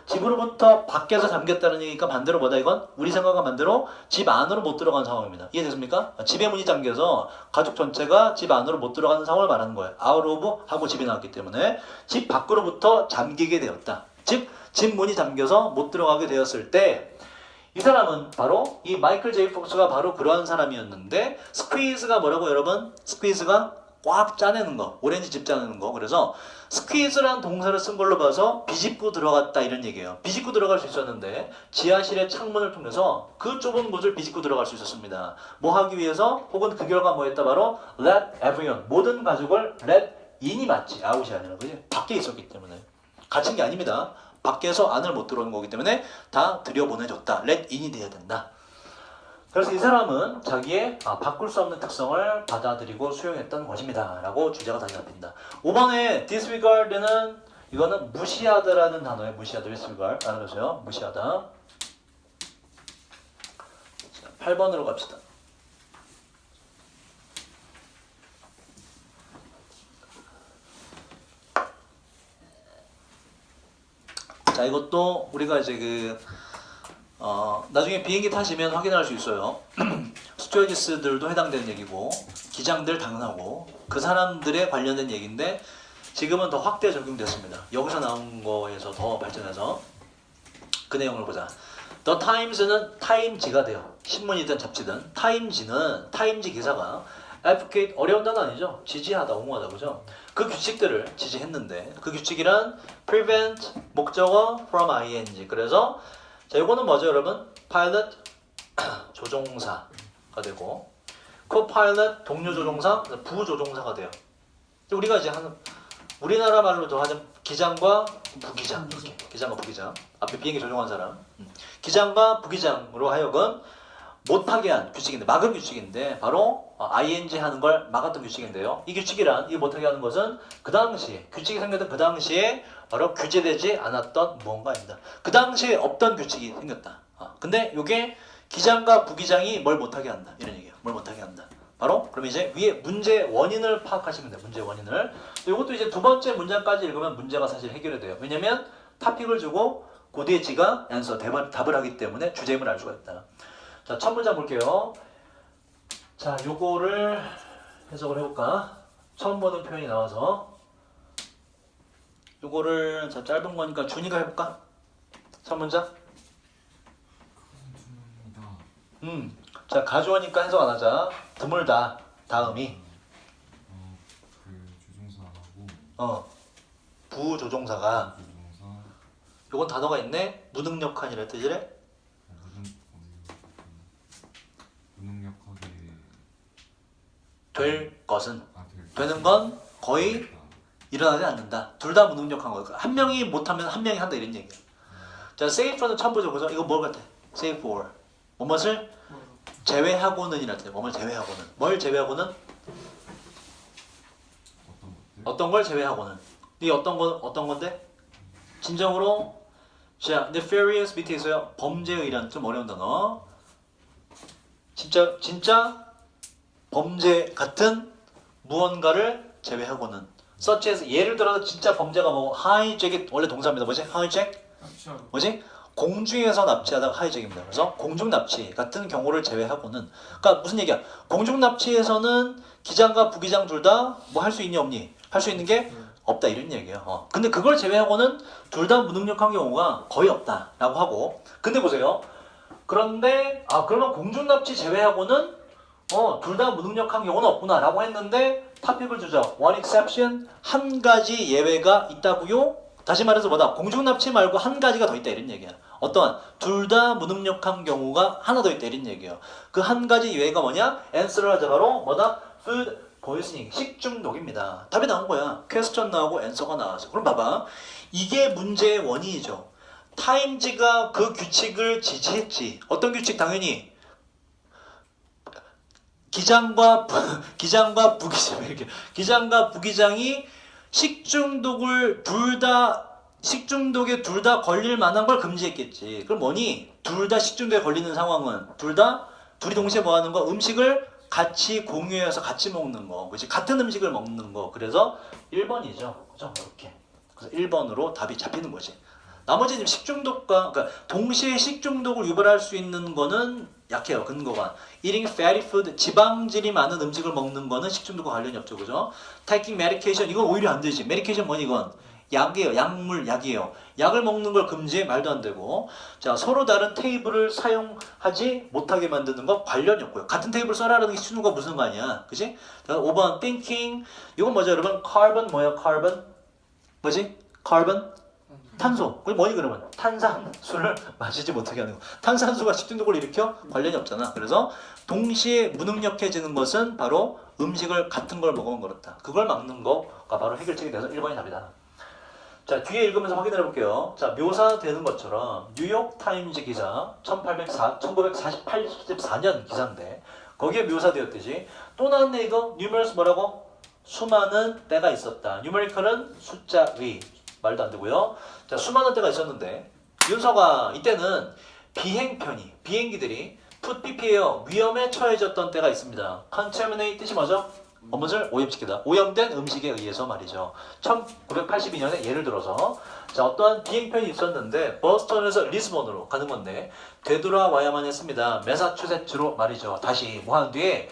집으로부터 밖에서 잠겼다는 얘기니까 반대로 뭐다 이건? 우리 생각과 반대로 집 안으로 못 들어가는 상황입니다. 이해됐습니까? 집의 문이 잠겨서 가족 전체가 집 안으로 못 들어가는 상황을 말하는 거예요. out of 하고 집이 나왔기 때문에 집 밖으로부터 잠기게 되었다. 즉, 집 문이 잠겨서 못 들어가게 되었을 때 이 사람은 바로 이 마이클 제이 폭스가 바로 그러한 사람이었는데 스퀴즈가 뭐라고 여러분? 스퀴즈가 꽉 짜내는 거, 오렌지 즙 짜내는 거. 그래서 squeeze라는 동사를 쓴 걸로 봐서 비집고 들어갔다 이런 얘기예요. 비집고 들어갈 수 있었는데 지하실의 창문을 통해서 그 좁은 곳을 비집고 들어갈 수 있었습니다. 뭐 하기 위해서? 혹은 그 결과 뭐였다? 바로 let everyone, 모든 가족을 let in이 맞지 out이 아니라 그지? 밖에 있었기 때문에 갇힌 게 아닙니다. 밖에서 안을 못 들어오는 거기 때문에 다 들여보내줬다. let in이 돼야 된다. 그래서 이 사람은 자기의 바꿀 수 없는 특성을 받아들이고 수용했던 것입니다. 라고 주제가 다시 잡힌다. 5번에 disregard는 이거는 무시하다라는 단어에 무시하다, disregard. 알아보세요. 무시하다. 자, 8번으로 갑시다. 자, 이것도 우리가 이제 나중에 비행기 타시면 확인할 수 있어요. 스튜어디스들도 해당되는 얘기고 기장들 당연하고 그 사람들에 관련된 얘기인데 지금은 더 확대 적용됐습니다. 여기서 나온 거에서 더 발전해서 그 내용을 보자. The Times는 타임지가 돼요. 신문이든 잡지든 타임지는 타임지 기사가 advocate, 어려운 단어 아니죠? 지지하다, 옹호하다, 그죠? 그 규칙들을 지지했는데 그 규칙이란 prevent 목적어 from ing. 그래서 자, 이거는 뭐죠, 여러분? pilot 조종사가 되고 co-pilot 동료 조종사, 부조종사가 돼요. 우리가 이제 하는 우리나라 말로도 하는 기장과 부기장, 이렇게 기장과 부기장 앞에 비행기 조종한 사람, 기장과 부기장으로 하여금 못하게 한 규칙인데 막은 규칙인데 바로 ing 하는 걸 막았던 규칙인데요. 이 규칙이란 이 못하게 하는 것은 그 당시에 규칙이 생겼던 그 당시에 바로 규제되지 않았던 무언가입니다. 그 당시에 없던 규칙이 생겼다. 근데 이게 기장과 부기장이 뭘 못하게 한다 이런 얘기예요. 뭘 못하게 한다. 바로 그럼 이제 위에 문제 원인을 파악하시면 돼요. 문제 원인을. 이것도 이제 두 번째 문장까지 읽으면 문제가 사실 해결이 돼요. 왜냐면 토픽을 주고 그 뒤에 지가 answer 답을 하기 때문에 주제임을 알 수가 있다. 자, 첫 문장 볼게요. 자, 요거를 해석을 해볼까? 처음 보는 표현이 나와서 요거를 자, 짧은 거니까 준이가 해볼까? 첫 문장? 자, 가주어니까 해석 안 하자. 드물다. 다음이 부조종사가 요건 단어가 있네. 무능력한이라 뜻이래. 될 것은 되는 건 거의 일어나지 않는다. 둘 다 무능력한 거야. 한 명이 못하면 한 명이 한다 이런 얘기야. 자, save for는 처음 보죠. 그죠? 이거 뭘 같아? save for. 뭐뭇을 제외하고는 이랄 때. 뭐뭘 제외하고는. 뭘 제외하고는? 어떤 걸 제외하고는. 이 어떤 건데? 진정으로 자, nefarious 밑에 있어요. 범죄의란 좀 어려운 단어. 진짜 범죄 같은 무언가를 제외하고는 such as 예를 들어서 진짜 범죄가 뭐 hijack이 원래 동사입니다. 뭐지? hijack? 뭐지? 공중에서 납치하다가 hijack입니다. 그래서 공중 납치 같은 경우를 제외하고는 그러니까 무슨 얘기야? 공중 납치에서는 기장과 부기장 둘 다 뭐 할 수 있니 없니? 할 수 있는 게 없다 이런 얘기예요. 근데 그걸 제외하고는 둘 다 무능력한 경우가 거의 없다라고 하고 근데 보세요. 그런데 그러면 공중 납치 제외하고는 둘 다 무능력한 경우는 없구나 라고 했는데 토픽을 주죠. One exception, 한 가지 예외가 있다고요? 다시 말해서 뭐다? 공중 납치 말고 한 가지가 더 있다 이런 얘기야. 어떠한 둘 다 무능력한 경우가 하나 더 있다 이런 얘기예요. 그 한 가지 예외가 뭐냐? answer를 하자 바로 뭐다? food poisoning, 식중독입니다. 답이 나온 거야. question 나오고 answer가 나왔어. 그럼 봐봐. 이게 문제의 원인이죠. 타임즈가 그 규칙을 지지했지. 어떤 규칙? 당연히 기장과 부기장이 식중독에 둘 다 걸릴 만한 걸 금지했겠지. 그럼 뭐니? 둘 다 식중독에 걸리는 상황은 둘이 동시에 뭐 하는 거? 음식을 같이 공유해서 같이 먹는 거. 그렇지? 같은 음식을 먹는 거. 그래서 1번이죠. 그죠? 이렇게. 그래서 1번으로 답이 잡히는 거지. 나머지는 식중독과 그러니까 동시에 식중독을 유발할 수 있는 거는 약해요. 근거가. Eating fatty food, 지방질이 많은 음식을 먹는 거는 식중독과 관련이 없죠. 그죠? Taking medication, 이건 오히려 안 되지. medication 뭐니 이건? 약이에요. 약물, 약이에요. 약을 먹는 걸 금지해 말도 안 되고. 자, 서로 다른 테이블을 사용하지 못하게 만드는 거 관련이 없고요. 같은 테이블 써라라는 게 쉬운 거 무슨 거 아니야. 그지? 5번 thinking. 이건 뭐죠, 여러분? carbon 뭐야? carbon. 뭐지? carbon? 탄소. 그게 뭐니 그러면? 탄산수를 마시지 못하게 하는 거. 탄산수가 식중독을 일으켜? 관련이 없잖아. 그래서 동시에 무능력해지는 것은 바로 음식을 같은 걸 먹으면 그렇다. 그걸 막는 거가 바로 해결책이 돼서 1번이 답이다. 자, 뒤에 읽으면서 확인해 볼게요. 자, 묘사되는 것처럼 뉴욕 타임즈 기사 1948년 기사인데 거기에 묘사되었듯이 또 나왔네 이거. numerous 뭐라고? 수많은 때가 있었다. numerical은 숫자의. 말도 안 되고요. 자, 수많은 때가 있었는데 윤서가 이때는 비행기들이 풋비피에요. 위험에 처해졌던 때가 있습니다. contaminate 뜻이 뭐죠? 무엇을 오염시키다. 오염된 음식에 의해서 말이죠. 1982년에 예를 들어서 자, 어떠한 비행편이 있었는데 버스턴에서 리스본으로 가는 건데 되돌아와야만 했습니다. 매사추세츠로 말이죠. 다시 뭐 한 뒤에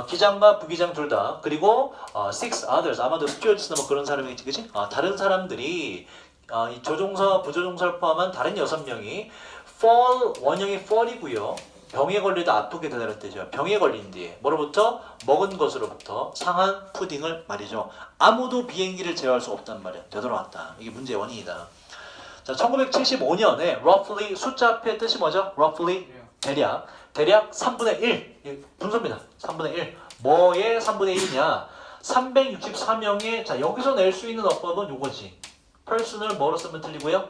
기장과 부기장 둘 다 그리고 six others 아마도 스튜어디스나 뭐 그런 사람이겠지, 그치? 다른 사람들이 이 조종사, 부조종사를 포함한 다른 6명이 fall 원형이 fall이고요. 병에 걸리다 아프게 되다랬대죠. 병에 걸린 뒤에 뭐로부터? 먹은 것으로부터 상한 푸딩을 말이죠. 아무도 비행기를 제어할 수 없단 말이야. 되돌아왔다. 이게 문제의 원인이다. 자, 1975년에 roughly 숫자 앞에 뜻이 뭐죠? roughly 대략 3분의 1 분소입니다. 3분의 1 뭐의 3분의 1이냐? 364명의 자, 여기서 낼 수 있는 어법은 요거지. person을 뭐로 쓰면 틀리고요?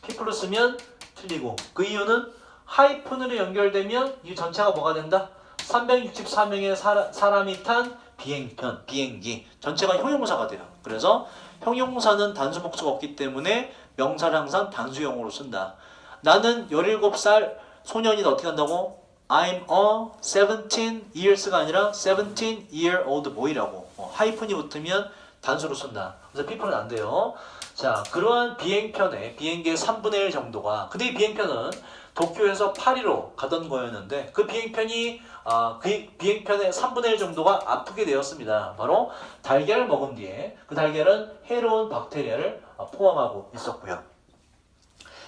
people로 쓰면 틀리고 그 이유는 하이픈으로 연결되면 이 전체가 뭐가 된다? 364명의 사람이 탄 비행기 전체가 형용사가 돼요. 그래서 형용사는 단수 목수가 없기 때문에 명사를 항상 단수형으로 쓴다. 나는 17살 소년이 어떻게 한다고? I'm a 17 years가 아니라 17-year-old boy라고. 하이픈이 붙으면 단수로 쓴다. 그래서 people은 안 돼요. 자, 그러한 비행편의 비행기의 3분의 1 정도가 근데 이 비행편은 도쿄에서 파리로 가던 거였는데 그 비행편이 그 비행편의 3분의 1 정도가 아프게 되었습니다. 바로 달걀을 먹은 뒤에 그 달걀은 해로운 박테리아를 포함하고 있었고요.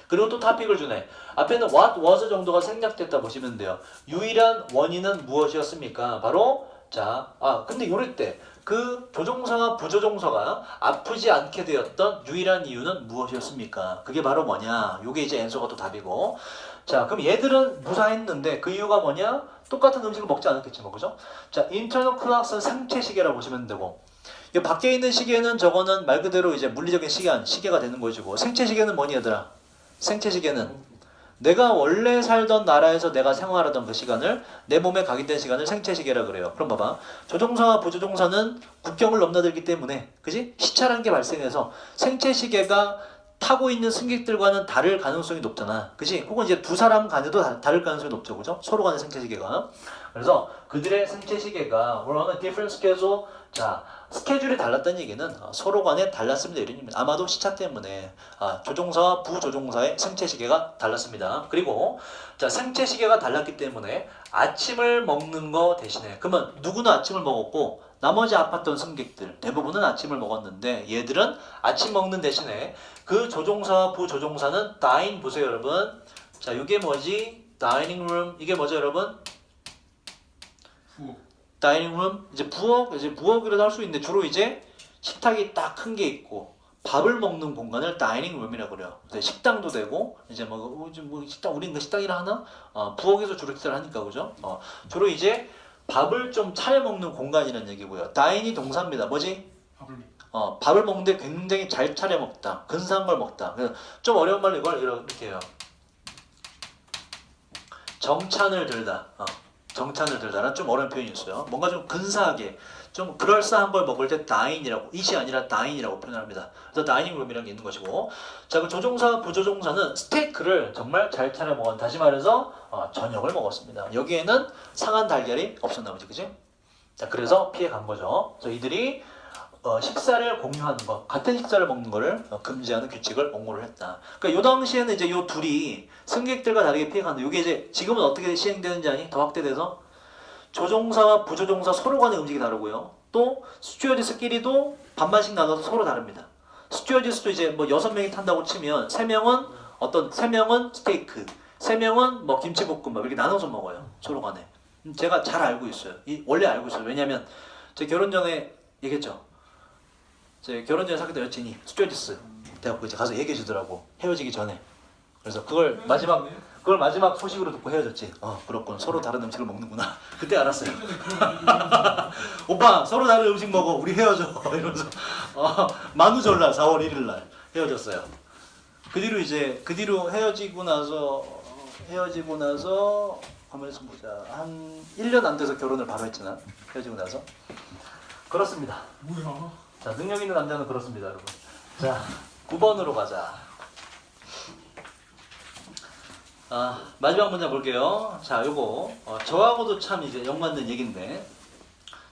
그리고 또 토픽을 주네. 앞에는 what was 정도가 생략됐다 보시면 돼요. 유일한 원인은 무엇이었습니까? 바로 근데 요럴 때 그 조종사와 부조종사가 아프지 않게 되었던 유일한 이유는 무엇이었습니까? 그게 바로 뭐냐? 요게 이제 앤서가 또 답이고. 자, 그럼 얘들은 무사했는데 그 이유가 뭐냐? 똑같은 음식을 먹지 않았겠지 뭐, 그죠? 자, 인터널 클락스는 상체 시계라고 보시면 되고. 이 밖에 있는 시계는 저거는 말 그대로 이제 물리적인 시계가 되는 것이고 생체 시계는 뭐니 얘들아? 생체 시계는 내가 원래 살던 나라에서 내가 생활하던 그 시간을 내 몸에 각인된 시간을 생체 시계라 그래요. 그럼 봐봐. 조종사와 부조종사는 국경을 넘나들기 때문에 그지? 시차라는 게 발생해서 생체 시계가 타고 있는 승객들과는 다를 가능성이 높잖아. 그지? 혹은 이제 두 사람 간에도 다를 가능성이 높죠. 그죠? 서로 간의 생체 시계가. 그래서 그들의 생체 시계가 we're on a different schedule. 자, 스케줄이 달랐다는 얘기는 서로 간에 달랐습니다. 이런 의미입니다. 아마도 시차 때문에 조종사와 부조종사의 생체 시계가 달랐습니다. 그리고 자, 생체 시계가 달랐기 때문에 아침을 먹는 거 대신에 그러면 누구는 아침을 먹었고 나머지 아팠던 승객들 대부분은 아침을 먹었는데 얘들은 아침 먹는 대신에 그 조종사와 부조종사는 dine 보세요 여러분. 자, 이게 뭐지? 다이닝 룸 이게 뭐죠 여러분? 다이닝 룸 이제 부엌이라도 할 수 있는데 주로 이제 식탁이 딱 큰 게 있고 밥을 먹는 공간을 다이닝 룸이라고 그래요. 식당도 되고 이제 뭐 식당 우리는 그 식당이라 하나? 부엌에서 주로 식사를 하니까 그죠? 주로 이제 밥을 좀 차려 먹는 공간이라는 얘기고요. 다인이 동사입니다. 뭐지? 밥을 먹는데 굉장히 잘 차려 먹다. 근사한 걸 먹다. 그래서 좀 어려운 말로 이걸 이렇게 해요. 정찬을 들다. 정찬을 들다는 좀 어려운 표현이 있어요. 뭔가 좀 근사하게 좀 그럴싸한 걸 먹을 때 다인이라고 it이 아니라 다인이라고 표현합니다. 그래서 다이닝 룸이라는 게 있는 것이고 자, 그 조종사 부조종사는 스테이크를 정말 잘 차려 먹은 다시 말해서 저녁을 먹었습니다. 여기에는 상한 달걀이 없었나 보지, 그지? 자, 그래서 피해 간 거죠. 그래서 이들이 식사를 공유하는 것, 같은 식사를 먹는 것을 금지하는 규칙을 옹호를 했다. 그러니까 요 당시에는 이제 요 둘이 승객들과 다르게 피해가는데 이게 이제 지금은 어떻게 시행되는지 아니? 더 확대돼서 조종사와 부조종사 서로 간의 음식이 다르고요. 또 스튜어디스끼리도 반반씩 나눠서 서로 다릅니다. 스튜어디스도 이제 뭐 6명이 탄다고 치면 3명은 스테이크, 3명은 뭐 김치볶음밥 이렇게 나눠서 먹어요. 서로 간에. 제가 잘 알고 있어요. 원래 알고 있어요. 왜냐면 제 결혼 전에 얘기했죠. 제 결혼 전에 사귀던 여친이 스튜어디스 대학교 이제 가서 얘기해 주더라고. 헤어지기 전에. 그래서 그걸 마지막 소식으로 듣고 헤어졌지. 그렇군. 서로 다른 음식을 먹는구나. 그때 알았어요. 오빠 서로 다른 음식 먹어. 우리 헤어져. 이러면서 만우절날 4월 1일 날 헤어졌어요. 그 뒤로 헤어지고 나서 가만히 있어 보자. 한 1년 안 돼서 결혼을 바로 했잖아. 헤어지고 나서. 그렇습니다. 뭐야? 자, 능력 있는 남자는 그렇습니다, 여러분. 자, 9번으로 가자. 마지막 문제 볼게요. 자, 요거 저하고도 참 이제 영맞는 얘기인데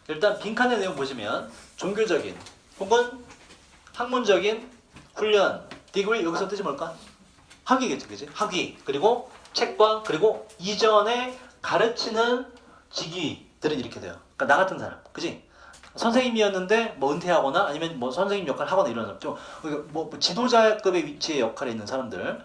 일단 빈칸의 내용 보시면 종교적인 혹은 학문적인 훈련, 디그리 여기서 뜻이 뭘까? 학위겠지, 그지? 학위 그리고 책과 그리고 이전에 가르치는 직위들은 이렇게 돼요. 그러니까 나 같은 사람, 그지? 선생님이었는데 뭐 은퇴하거나 아니면 뭐 선생님 역할을 하거나 이런 사람, 뭐 지도자급의 위치에 역할에 있는 사람들.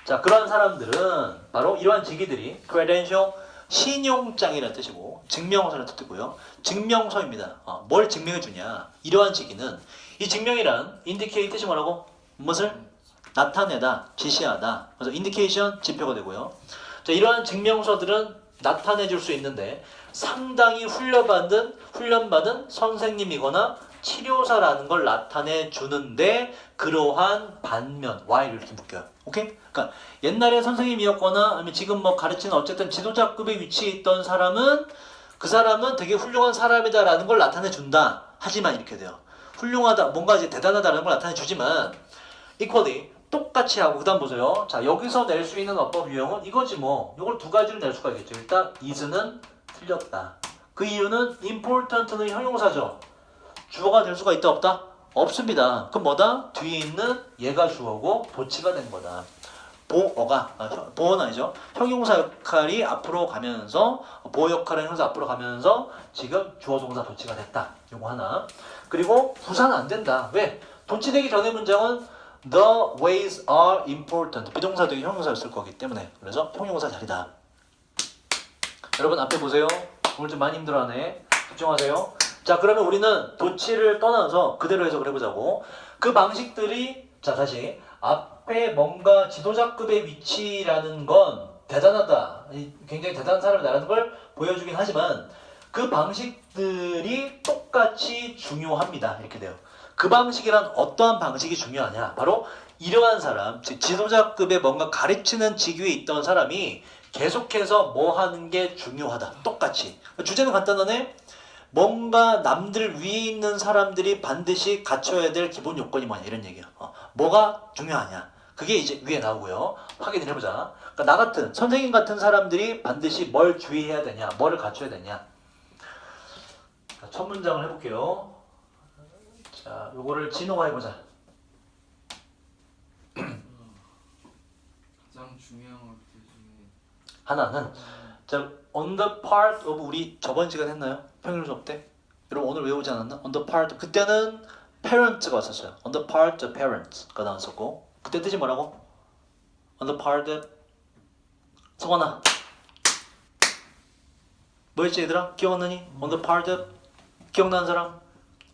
자, 그런 사람들은 바로 이러한 직위들이 credential, 신용장이라는 뜻이고 증명서라는 뜻이고요. 증명서입니다. 뭘 증명해 주냐? 이러한 직위는 이 증명이란 indicate 뜻이 뭐라고? 무엇을? 나타내다, 지시하다. 그래서 indication 지표가 되고요. 자, 이러한 증명서들은 나타내 줄 수 있는데 상당히 훈련받은 선생님이거나 치료사라는 걸 나타내 주는데 그러한 반면 Y를 이렇게 묶여요. 오케이? 그러니까 옛날에 선생님이었거나 아니면 지금 뭐 가르치는 어쨌든 지도자급의 위치에 있던 사람은 그 사람은 되게 훌륭한 사람이다라는 걸 나타내 준다. 하지만 이렇게 돼요. 훌륭하다, 뭔가 이제 대단하다라는 걸 나타내 주지만 equally 똑같이 하고 그다음 보세요. 자, 여기서 낼 수 있는 어법 유형은 이거지 뭐. 이걸 두 가지로 낼 수가 있겠죠. 일단 is는 틀렸다. 그 이유는 important는 형용사죠. 주어가 될 수가 있다 없다? 없습니다. 그럼 뭐다? 뒤에 있는 얘가 주어고 도치가 된 거다. 보어는 아니죠. 형용사 역할이 앞으로 가면서 보어 역할의 형용사 앞으로 가면서 지금 주어 동사 도치가 됐다. 요거 하나. 그리고 부사는 안 된다. 왜? 도치되기 전의 문장은 the ways are important. 비동사 되기 형용사를 쓸 거기 때문에. 그래서 형용사 자리다. 여러분 앞에 보세요. 오늘 좀 많이 힘들어하네. 집중하세요. 자, 그러면 우리는 도치를 떠나서 그대로 해석을 해보자고. 그 방식들이, 자, 다시 앞에 뭔가 지도자급의 위치라는 건 대단하다, 굉장히 대단한 사람이다라는 걸 보여주긴 하지만 그 방식들이 똑같이 중요합니다. 이렇게 돼요. 그 방식이란 어떠한 방식이 중요하냐? 바로 이러한 사람, 즉 지도자급의 뭔가 가르치는 직위에 있던 사람이 계속해서 뭐 하는 게 중요하다. 똑같이. 주제는 간단하네. 뭔가 남들 위에 있는 사람들이 반드시 갖춰야 될 기본 요건이 뭐냐 이런 얘기야. 뭐가 중요하냐. 그게 이제 위에 나오고요. 확인을 해보자. 그러니까 나 같은 선생님 같은 사람들이 반드시 뭘 주의해야 되냐, 뭐를 갖춰야 되냐. 자, 첫 문장을 해볼게요. 자, 요거를 진호가 해보자. 가장 중요한 것들 중에 하나는 자, on the part of 우리 저번 시간 했나요? 평일 수업 때? 여러분 오늘 외우지 않았나? on the part 그때는 parents가 왔었어요. on the part of parents가 나왔었고 그때 뜻이 뭐라고? on the part of 성원아 뭐였지 얘들아? 기억나니? on the part of 기억나는 사람?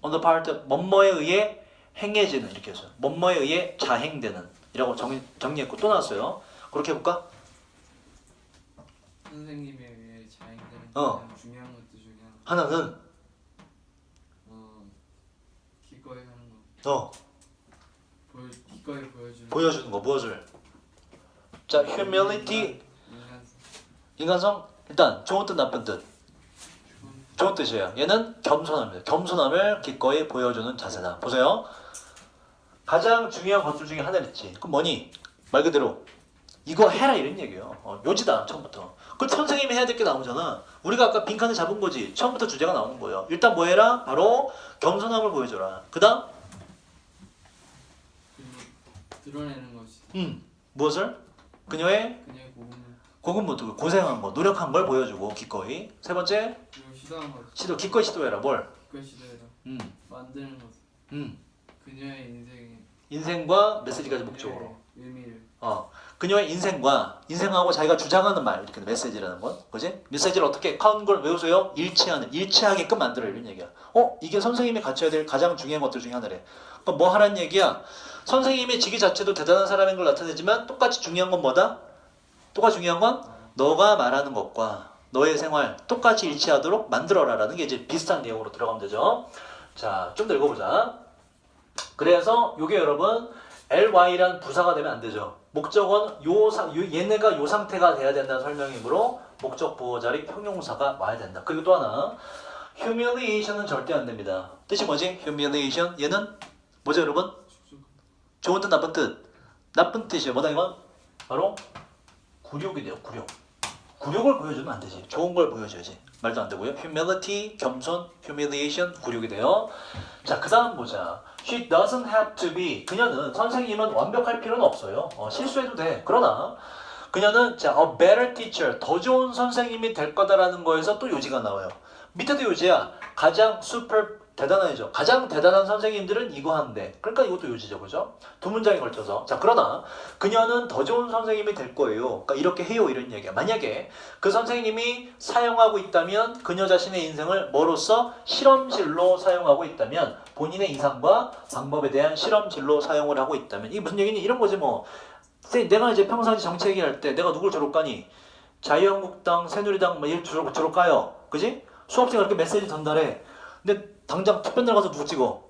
on the part of 뭐뭐에 의해 행해지는 이렇게 했어요. 뭐뭐에 의해 자행되는 이라고 정리했고 또 나왔어요. 그렇게 해볼까? 선생님에 의해 자행되는 어. 가장 중요한 것들 중에 하나는 기꺼이 하는 거. 기꺼이 보여주는 거 무엇을? 자, humility 인간성 일단 좋은 뜻 나쁜 뜻 좋은 뜻이에요. 얘는 겸손함입니다. 겸손함을 기꺼이 보여주는 자세다. 보세요. 가장 중요한 것들 중에 하나랬지. 그럼 뭐니? 말 그대로 이거 해라 이런 얘기예요. 요지다 처음부터. 그 선생님이 해야 될 게 나오잖아. 우리가 아까 빈칸을 잡은 거지. 처음부터 주제가 나오는 거예요. 일단 뭐 해라? 바로 겸손함을 보여줘라. 그 다음? 드러내는 것이. 무엇을? 그녀의 고군분투. 고생한 거, 노력한 걸 보여주고 기꺼이. 세 번째? 그리고 시도한 것. 기꺼이 시도해라. 뭘? 기꺼이 시도해라. 음. 만드는 것. 그녀의 인생에 인생과 메시지까지 목적으로. 의미를. 그녀의 인생하고 자기가 주장하는 말, 이렇게 메시지라는 건, 그지? 메시지를 어떻게 걸 외우세요? 일치하게끔 만들어 이런 얘기야. 이게 선생님이 갖춰야 될 가장 중요한 것들 중에 하나래. 그럼 뭐 하라는 얘기야? 선생님의 직위 자체도 대단한 사람인 걸 나타내지만 똑같이 중요한 건 뭐다? 똑같이 중요한 건 너가 말하는 것과 너의 생활 똑같이 일치하도록 만들어라라는 게 이제 비슷한 내용으로 들어가면 되죠. 자, 좀 더 읽어보자. 그래서 요게 여러분 ly란 부사가 되면 안 되죠. 목적은 얘네가 요 상태가 돼야 된다는 설명이므로 목적 보호 자리 형용사가 와야 된다. 그리고 또 하나 humiliation은 절대 안 됩니다. 뜻이 뭐지? humiliation 얘는 뭐죠 여러분? 좋은 뜻 나쁜 뜻? 나쁜 뜻이에요. 뭐다 이건? 바로 굴욕이 돼요. 굴욕을 보여주면 안 되지. 좋은 걸 보여줘야지. 말도 안 되고요. humility, 겸손, humiliation, 굴욕이 돼요. 자, 그 다음 보자. She doesn't have to be. 그녀는 선생님은 완벽할 필요는 없어요. 실수해도 돼. 그러나 그녀는 자, a better teacher, 더 좋은 선생님이 될 거다라는 거에서 또 요지가 나와요. 밑에도 요지야. 가장 대단하죠. 가장 대단한 선생님들은 이거 한대. 그러니까 이것도 요지죠. 그죠? 두 문장에 걸쳐서. 자, 그러나 그녀는 더 좋은 선생님이 될 거예요. 그러니까 이렇게 해요. 이런 얘기야. 만약에 그 선생님이 사용하고 있다면 그녀 자신의 인생을 뭐로써 실험실로 사용하고 있다면 본인의 이상과 방법에 대한 실험실로 사용을 하고 있다면 이게 무슨 얘기니? 이런 거지 뭐. 내가 이제 평상시 정치 얘기할 때 내가 누굴 주로 까니? 자유한국당, 새누리당 뭐 주로 까요. 그지? 수업생이 이렇게 메시지 전달해. 근데 당장 투표날 가서 누구 찍어?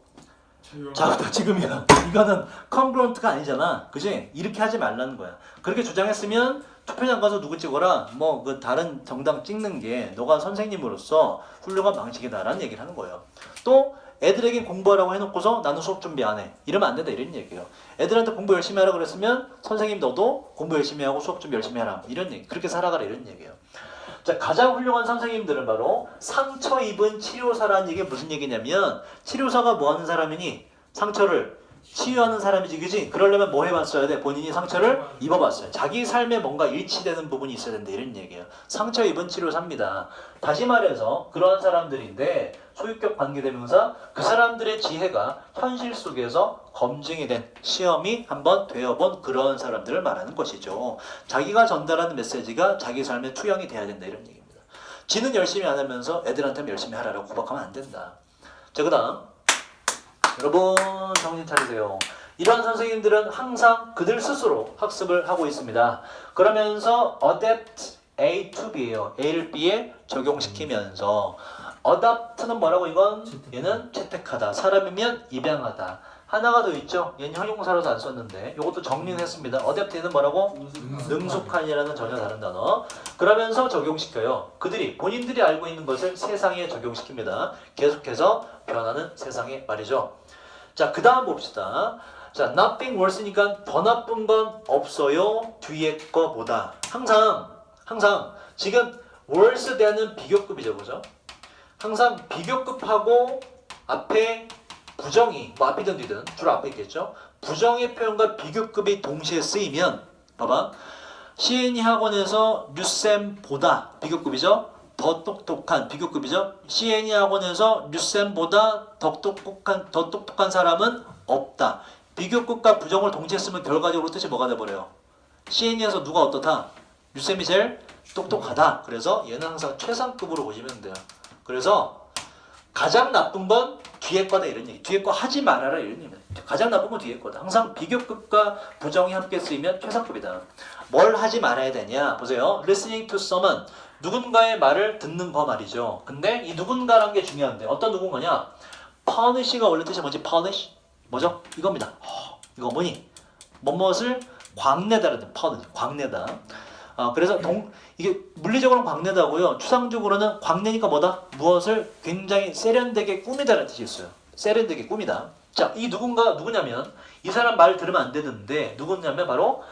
자, 지금이야. 이거는 컨그런트가 아니잖아. 그지? 이렇게 하지 말라는 거야. 그렇게 주장했으면 투표장 가서 누구 찍어라. 뭐 그 다른 정당 찍는 게 너가 선생님으로서 훌륭한 방식이다라는 얘기를 하는 거예요. 또 애들에게 공부하라고 해놓고서 나는 수업 준비 안 해. 이러면 안 된다 이런 얘기예요. 애들한테 공부 열심히 하라고 그랬으면 선생님 너도 공부 열심히 하고 수업 준비 열심히 하라. 이런 얘기. 그렇게 살아가라 이런 얘기예요. 자, 가장 훌륭한 선생님들은 바로 상처 입은 치료사라는 얘기가 무슨 얘기냐면 치료사가 뭐 하는 사람이니? 상처를 치유하는 사람이지, 그지? 그러려면 뭐 해봤어야 돼? 본인이 상처를 입어봤어요. 자기 삶에 뭔가 일치되는 부분이 있어야 된다 이런 얘기예요. 상처 입은 치료사입니다. 다시 말해서 그러한 사람들인데 소유격 관계대명사 그 사람들의 지혜가 현실 속에서 검증이 된 시험이 한번 되어본 그런 사람들을 말하는 것이죠. 자기가 전달하는 메시지가 자기 삶에 투영이 돼야 된다 이런 얘기입니다. 지는 열심히 안 하면서 애들한테 열심히 하라고 구박하면 안 된다. 자, 그 다음 여러분 정신 차리세요. 이런 선생님들은 항상 그들 스스로 학습을 하고 있습니다. 그러면서 adapt A to B예요. A를 B에 적용시키면서 adapt는 뭐라고 이건? 얘는 채택하다. 사람이면 입양하다. 하나가 더 있죠. 얘는 형용사로서 안 썼는데 이것도 정리는 했습니다. adapt는 뭐라고? 능숙한이라는 전혀 다른 단어. 그러면서 적용시켜요. 본인들이 알고 있는 것을 세상에 적용시킵니다. 계속해서 변하는 세상에 말이죠. 자, 그 다음 봅시다. 자, nothing worse니까 더 나쁜 건 없어요. 뒤에 거보다. 항상 지금 worse 대는 비교급이죠. 그죠? 항상 비교급하고 앞에 부정이 뭐 앞이든 뒤든 주로 앞에 있겠죠. 부정의 표현과 비교급이 동시에 쓰이면 봐봐. 시애니 학원에서 류쌤보다 비교급이죠. 더 똑똑한 비교급이죠. 시애니 학원에서 류쌤보다 더 똑똑한 사람은 없다. 비교급과 부정을 동시에 쓰면 결과적으로 뜻이 뭐가 돼버려요? 시애니에서 누가 어떻다? 류쌤이 제일 똑똑하다. 그래서 얘는 항상 최상급으로 보시면 돼요. 그래서 가장 나쁜 건 뒤에 거다 이런 얘기. 뒤에 거 하지 말아라 이런 얘기. 가장 나쁜 건 뒤에 거다. 항상 비교급과 부정이 함께 쓰이면 최상급이다. 뭘 하지 말아야 되냐? 보세요. Listening to someone. 누군가의 말을 듣는 거 말이죠. 근데 이 누군가라는 게 중요한데 어떤 누군가냐? punish가 원래 뜻이 뭐지? punish? 뭐죠? 이겁니다. 이거 뭐니? 뭐뭇을 광내다라는 punish. 광내다. 그래서 이게 물리적으로는 광내다고요. 추상적으로는 광내니까 뭐다? 무엇을 굉장히 세련되게 꾸미다라는 뜻이 있어요. 세련되게 꾸미다. 자, 이 누구냐면 이 사람 말 들으면 안 되는데 누구냐면 바로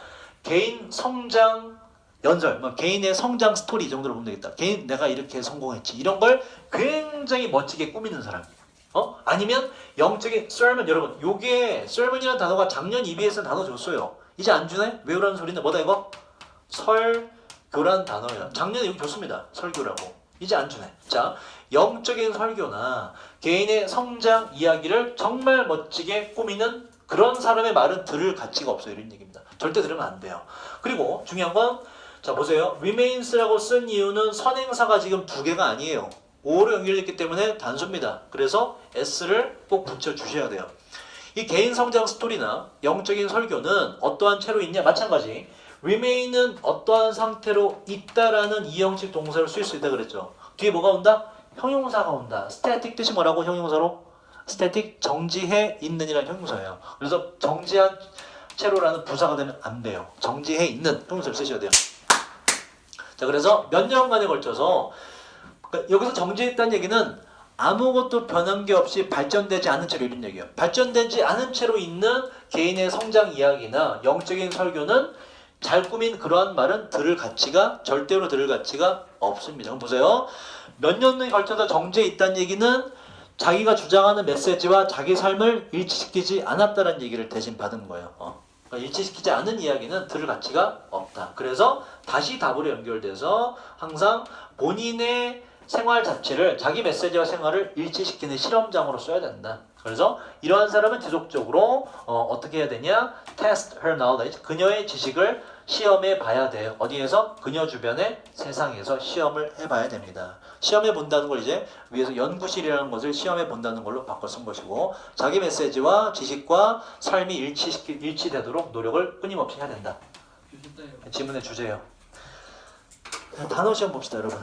개인 성장 연설, 개인의 성장 스토리 정도로 보면 되겠다. 내가 이렇게 성공했지. 이런 걸 굉장히 멋지게 꾸미는 사람. 아니면 영적인 sermon. 여러분, 요게 sermon이라는 단어가 작년 EBS는 단어 줬어요. 이제 안 주네? 외우라는 소리는 뭐다 이거? 설교란 단어예요. 작년에 여기 줬습니다. 설교라고. 이제 안 주네. 자, 영적인 설교나 개인의 성장 이야기를 정말 멋지게 꾸미는 그런 사람의 말은 들을 가치가 없어요. 이런 얘기입니다. 절대 들으면 안 돼요. 그리고 중요한 건 자 보세요. remains라고 쓴 이유는 선행사가 지금 두 개가 아니에요. 오로 연결됐기 때문에 단수입니다. 그래서 s를 꼭 붙여주셔야 돼요. 이 개인 성장 스토리나 영적인 설교는 어떠한 채로 있냐? 마찬가지. remain은 어떠한 상태로 있다라는 이형식 동사를 쓸 수 있다 그랬죠. 뒤에 뭐가 온다? 형용사가 온다. static 뜻이 뭐라고 형용사로? static 정지해 있는이라는 형용사예요. 그래서 정지한 채로라는 부사가 되면 안 돼요. 정지해 있는 형용사를 쓰셔야 돼요. 자 그래서 몇 년간에 걸쳐서 그러니까 여기서 정지했다는 얘기는 아무것도 변한 게 없이 발전되지 않은 채로 이런 얘기예요. 발전되지 않은 채로 있는 개인의 성장 이야기나 영적인 설교는 잘 꾸민 그러한 말은 절대로 들을 가치가 없습니다. 그럼 보세요. 몇 년에 걸쳐서 정지해 있다는 얘기는 자기가 주장하는 메시지와 자기 삶을 일치시키지 않았다는 얘기를 대신 받은 거예요. 그러니까 일치시키지 않은 이야기는 들을 가치가 없다. 그래서 다시 답으로 연결돼서 항상 본인의 생활 자체를 자기 메시지와 생활을 일치시키는 실험장으로 써야 된다. 그래서 이러한 사람은 지속적으로 어떻게 해야 되냐? Test her knowledge. 그녀의 지식을 시험해 봐야 돼요. 어디에서? 그녀 주변의 세상에서 시험을 해봐야 됩니다. 시험해 본다는 걸 이제 위에서 연구실이라는 것을 시험해 본다는 걸로 바꿔 쓴 것이고 자기 메시지와 지식과 삶이 일치되도록 노력을 끊임없이 해야 된다. 교셨다요. 질문의 주제예요. 단어 시험 봅시다, 여러분.